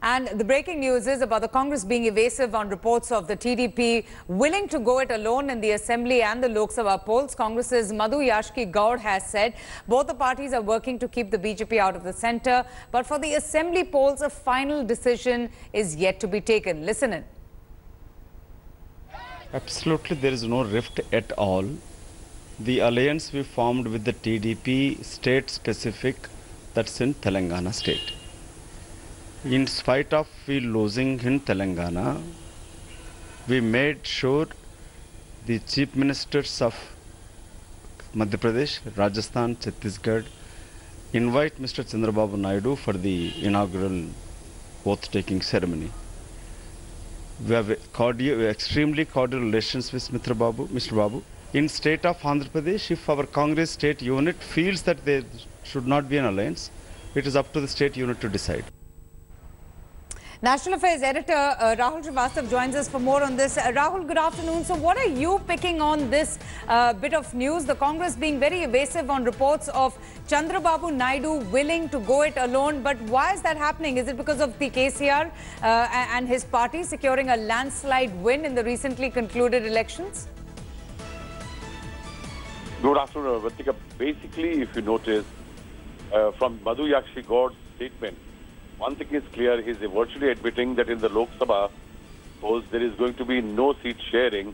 And the breaking news is about the Congress being evasive on reports of the TDP willing to go it alone in the Assembly and the Lok Sabha polls. Congress's Madhu Yashki Gaud has said both the parties are working to keep the BJP out of the centre. But for the Assembly polls, a final decision is yet to be taken. Listen in. Absolutely, there is no rift at all. The alliance we formed with the TDP state-specific, that's in Telangana state. In spite of we losing in Telangana, we made sure the chief ministers of Madhya Pradesh, Rajasthan, Chhattisgarh invite Mr. Chandrababu Naidu for the inaugural oath-taking ceremony. We have extremely cordial relations with Mr. Babu. In state of Andhra Pradesh, if our Congress state unit feels that there should not be an alliance, it is up to the state unit to decide. National Affairs Editor Rahul Srivastava joins us for more on this. Rahul, good afternoon. So what are you picking on this bit of news? The Congress being very evasive on reports of Chandrababu Naidu willing to go it alone. But why is that happening? Is it because of the KCR and his party securing a landslide win in the recently concluded elections? Good afternoon, Vatika. Basically, if you notice, from Madhu Yashki Gaud's statement, one thing is clear, he is virtually admitting that in the Lok Sabha polls, there is going to be no seat sharing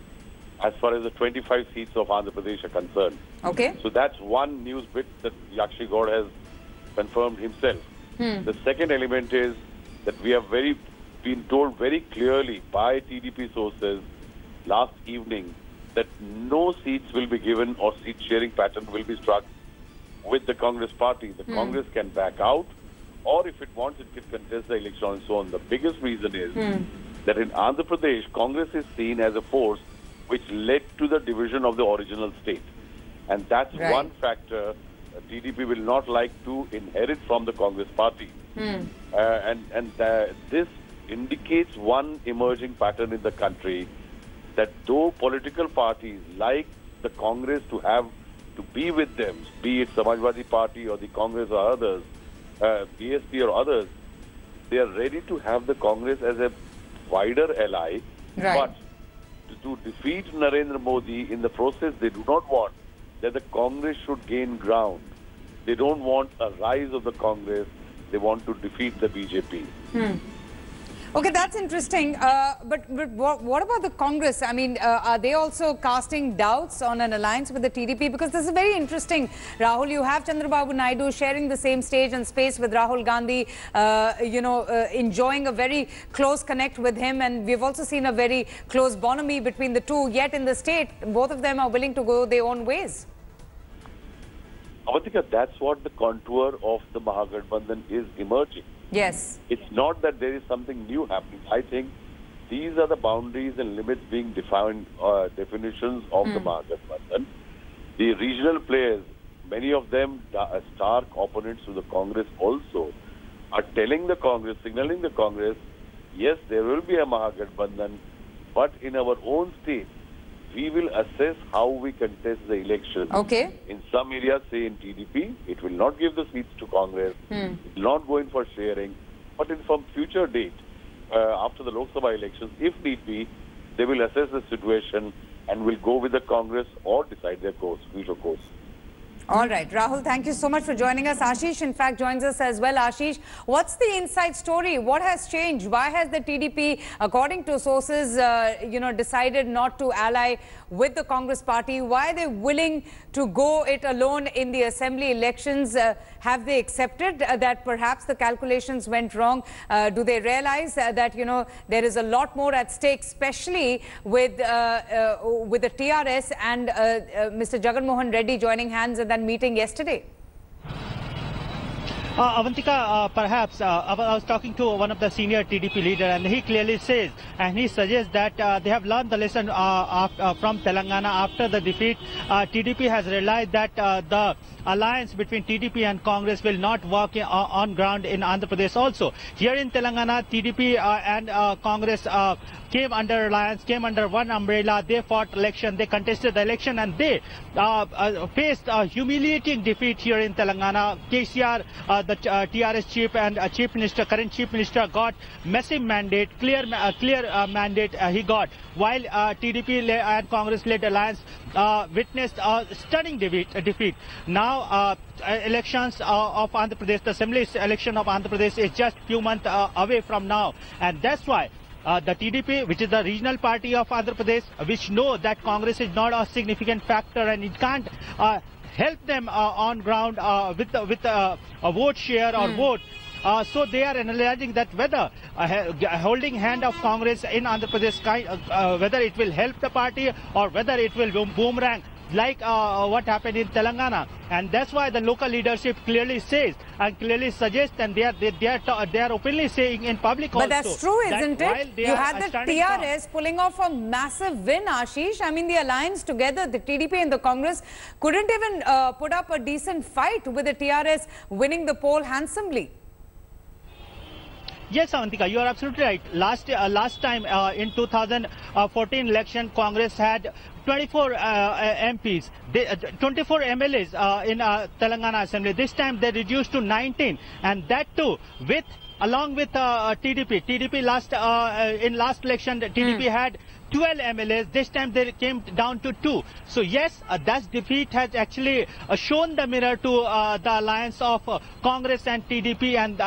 as far as the 25 seats of Andhra Pradesh are concerned. Okay. So that's one news bit that Yakshi Gaud has confirmed himself. The second element is that we have been told very clearly by TDP sources last evening that no seats will be given or seat sharing pattern will be struck with the Congress party. The Congress can back out, or if it wants, it can contest the election and so on. The biggest reason is that in Andhra Pradesh, Congress is seen as a force which led to the division of the original state. And that's one factor TDP will not like to inherit from the Congress party. This indicates one emerging pattern in the country, that though political parties like the Congress to be with them, be it Samajwadi Party or the Congress or others, BSP or others, they are ready to have the Congress as a wider ally. But to defeat Narendra Modi in the process, they do not want that the Congress should gain ground. They don't want a rise of the Congress. They want to defeat the BJP. Okay, that's interesting. But what about the Congress? I mean, are they also casting doubts on an alliance with the TDP? Because this is very interesting, Rahul. You have Chandrababu Naidu sharing the same stage and space with Rahul Gandhi, enjoying a very close connect with him. And we've also seen a very close bonhomie between the two. Yet in the state, both of them are willing to go their own ways. Avatika, that's what the contour of the Mahagathbandhan is emerging. Yes. It's not that there is something new happening. I think these are the boundaries and limits being defined, definitions of the Mahagathbandhan. The regional players, many of them stark opponents to the Congress also, are telling the Congress, signaling the Congress, yes, there will be a Mahagathbandhan, but in our own state, we will assess how we contest the election. Okay. In some areas, say in TDP, it will not give the seats to Congress. It will not go in for sharing. But in some future date, after the Lok Sabha elections, if need be, they will assess the situation and will go with the Congress or decide their course, future course. All right, Rahul, thank you so much for joining us. Ashish, in fact, joins us as well. Ashish, what's the inside story? What has changed? Why has the TDP, according to sources, decided not to ally with the Congress party? Why are they willing to go it alone in the assembly elections? Have they accepted that perhaps the calculations went wrong? Do they realize that, there is a lot more at stake, especially with the TRS and Mr. Jagan Mohan Reddy joining hands at that meeting yesterday? Avantika, perhaps I was talking to one of the senior TDP leader, and he clearly says, and he suggests that they have learned the lesson from Telangana after the defeat. TDP has realized that the alliance between TDP and Congress will not work on ground in Andhra Pradesh also. Here in Telangana, TDP and Congress came under alliance, came under one umbrella. They fought election, they contested the election, and they faced a humiliating defeat here in Telangana. KCR, the TRS chief and chief minister, current chief minister, got massive mandate, clear mandate he got, while TDP and Congress-led alliance witnessed a stunning defeat. Now, elections of Andhra Pradesh, the assembly election of Andhra Pradesh is just few months away from now, and that's why the TDP, which is the regional party of Andhra Pradesh, which know that Congress is not a significant factor and it can't help them on ground with a vote share or vote. So they are analyzing that whether holding hand of Congress in Andhra Pradesh, whether it will help the party or whether it will boomerang, like what happened in Telangana. And that's why the local leadership clearly says and clearly suggests, and they are openly saying in public also. But that's true, isn't it? You had the TRS pulling off a massive win, Ashish. I mean, the alliance together, the TDP and the Congress, couldn't even put up a decent fight with the TRS winning the poll handsomely. Yes, Avantika, you are absolutely right. Last time in 2014 election, Congress had 24 MPs, 24 MLAs in Telangana Assembly. This time they reduced to 19, and that too along with TDP. TDP in last election, TDP had 12 MLAs. This time they came down to 2. So yes, that defeat has actually shown the mirror to the alliance of Congress and TDP, and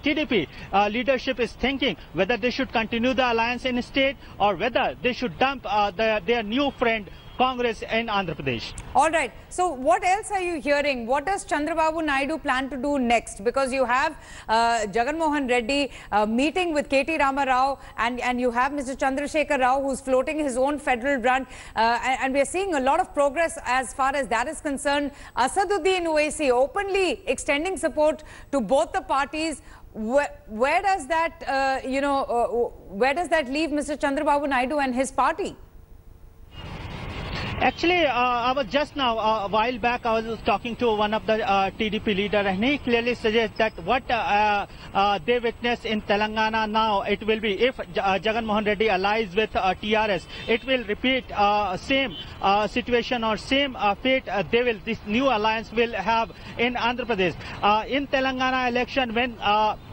TDP leadership is thinking whether they should continue the alliance in state or whether they should dump their new friend Congress in Andhra Pradesh. All right. So what else are you hearing? What does Chandrababu Naidu plan to do next? Because you have Jagan Mohan Reddy meeting with KT Rama Rao, and you have Mr. Chandrasekhar Rao, who's floating his own federal run. And we are seeing a lot of progress as far as that is concerned. Asaduddin Owaisi openly extending support to both the parties. Where does that, where does that leave Mr. Chandrababu Naidu and his party? Actually, I was just now, a while back, I was talking to one of the TDP leader, and he clearly suggests that what they witness in Telangana now, it will be, if Jagan Mohan Reddy allies with TRS, it will repeat same situation or same fate this new alliance will have in Andhra Pradesh. In Telangana election, when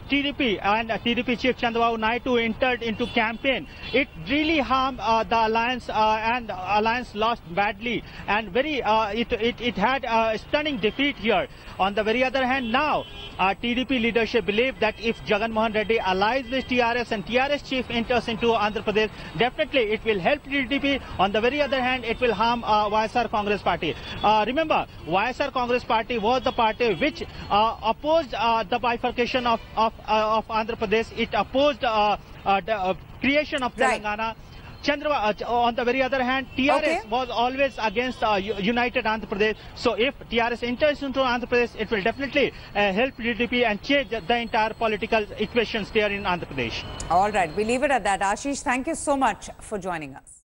TDP and TDP chief Chandrababu Naidu entered into campaign, it really harmed the alliance, and alliance lost badly, and it had a stunning defeat here. On the very other hand, now TDP leadership believe that if Jagan Mohan Reddy allies with TRS and TRS chief enters into Andhra Pradesh, definitely it will help TDP. On the very other hand, it will harm YSR Congress party. Remember, YSR Congress party was the party which opposed the bifurcation of Andhra Pradesh. It opposed the creation of Telangana. Right. On the very other hand, TRS was always against united Andhra Pradesh. So if TRS enters into Andhra Pradesh, it will definitely help TDP and change the entire political equations there in Andhra Pradesh. All right, we leave it at that. Ashish, thank you so much for joining us.